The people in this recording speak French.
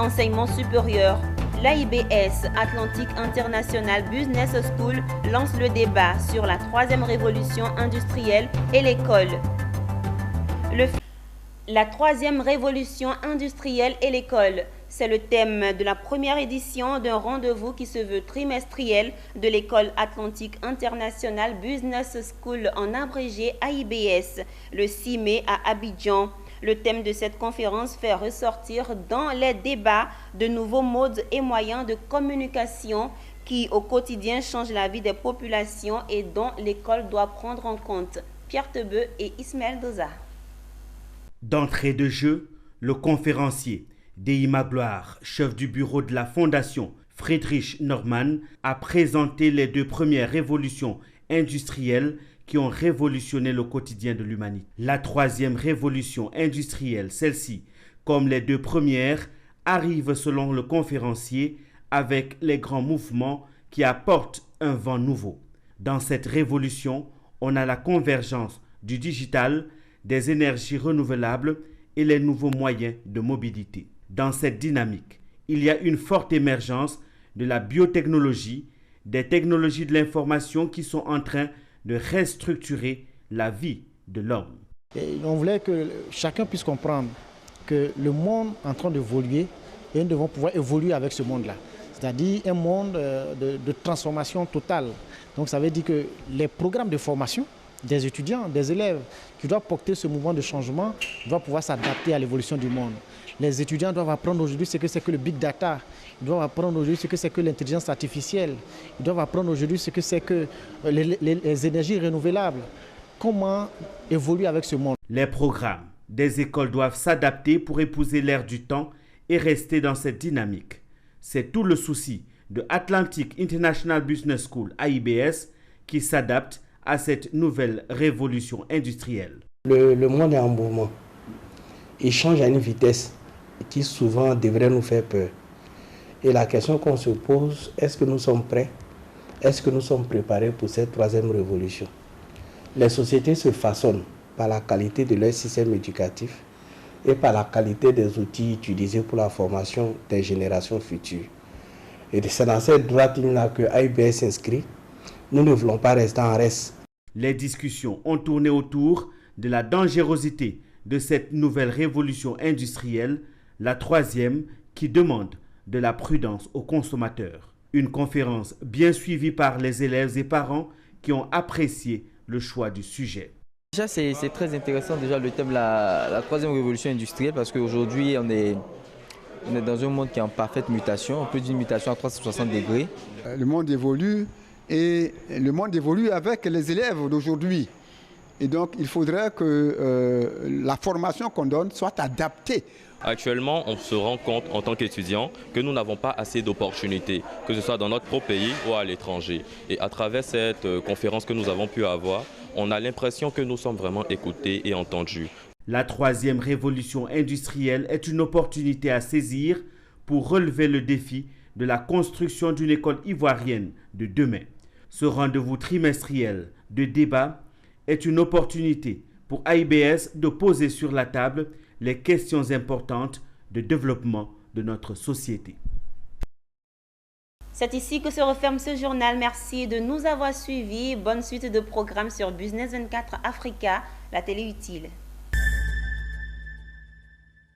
enseignement supérieur. L'AIBS, Atlantic International Business School, lance le débat sur la troisième révolution industrielle et l'école. La troisième révolution industrielle et l'école, c'est le thème de la première édition d'un rendez-vous qui se veut trimestriel de l'école Atlantic International Business School, en abrégé AIBS, le 6 mai à Abidjan. Le thème de cette conférence fait ressortir dans les débats de nouveaux modes et moyens de communication qui, au quotidien, changent la vie des populations et dont l'école doit prendre en compte. Pierre Tebeu et Ismaël Doza. D'entrée de jeu, le conférencier Deima Gloire, chef du bureau de la Fondation Friedrich Naumann, a présenté les deux premières révolutions industrielles qui ont révolutionné le quotidien de l'humanité. La troisième révolution industrielle, celle-ci, comme les deux premières, arrive selon le conférencier avec les grands mouvements qui apportent un vent nouveau. Dans cette révolution, on a la convergence du digital, des énergies renouvelables et les nouveaux moyens de mobilité. Dans cette dynamique, il y a une forte émergence de la biotechnologie, des technologies de l'information qui sont en train de restructurer la vie de l'homme. Et on voulait que chacun puisse comprendre que le monde est en train d'évoluer et nous devons pouvoir évoluer avec ce monde-là. C'est-à-dire un monde de transformation totale. Donc ça veut dire que les programmes de formation des étudiants, des élèves qui doivent porter ce mouvement de changement doivent pouvoir s'adapter à l'évolution du monde. Les étudiants doivent apprendre aujourd'hui ce que c'est que le big data, ils doivent apprendre aujourd'hui ce que c'est que l'intelligence artificielle, ils doivent apprendre aujourd'hui ce que c'est que les énergies renouvelables. Comment évoluer avec ce monde? Les programmes des écoles doivent s'adapter pour épouser l'ère du temps et rester dans cette dynamique. C'est tout le souci de Atlantic International Business School, AIBS, qui s'adapte à cette nouvelle révolution industrielle. Le monde est en mouvement. Il change à une vitesse qui souvent devrait nous faire peur. Et la question qu'on se pose, est-ce que nous sommes prêts? Est-ce que nous sommes préparés pour cette troisième révolution? Les sociétés se façonnent par la qualité de leur système éducatif et par la qualité des outils utilisés pour la formation des générations futures. Et c'est dans cette droite ligne-là que AIBS s'inscrit. Nous ne voulons pas rester en reste. Les discussions ont tourné autour de la dangerosité de cette nouvelle révolution industrielle, la troisième qui demande de la prudence aux consommateurs. Une conférence bien suivie par les élèves et parents qui ont apprécié le choix du sujet. Déjà, c'est très intéressant déjà le thème de la troisième révolution industrielle parce qu'aujourd'hui, on est dans un monde qui est en parfaite mutation, on peut dire une mutation à 360 degrés. Le monde évolue et le monde évolue avec les élèves d'aujourd'hui. Et donc, il faudrait que la formation qu'on donne soit adaptée. Actuellement, on se rend compte en tant qu'étudiant que nous n'avons pas assez d'opportunités, que ce soit dans notre propre pays ou à l'étranger. Et à travers cette conférence que nous avons pu avoir, on a l'impression que nous sommes vraiment écoutés et entendus. La troisième révolution industrielle est une opportunité à saisir pour relever le défi de la construction d'une école ivoirienne de demain. Ce rendez-vous trimestriel de débat est une opportunité pour AIBS de poser sur la table les questions importantes de développement de notre société. C'est ici que se referme ce journal. Merci de nous avoir suivis. Bonne suite de programmes sur Business 24 Africa, la télé utile.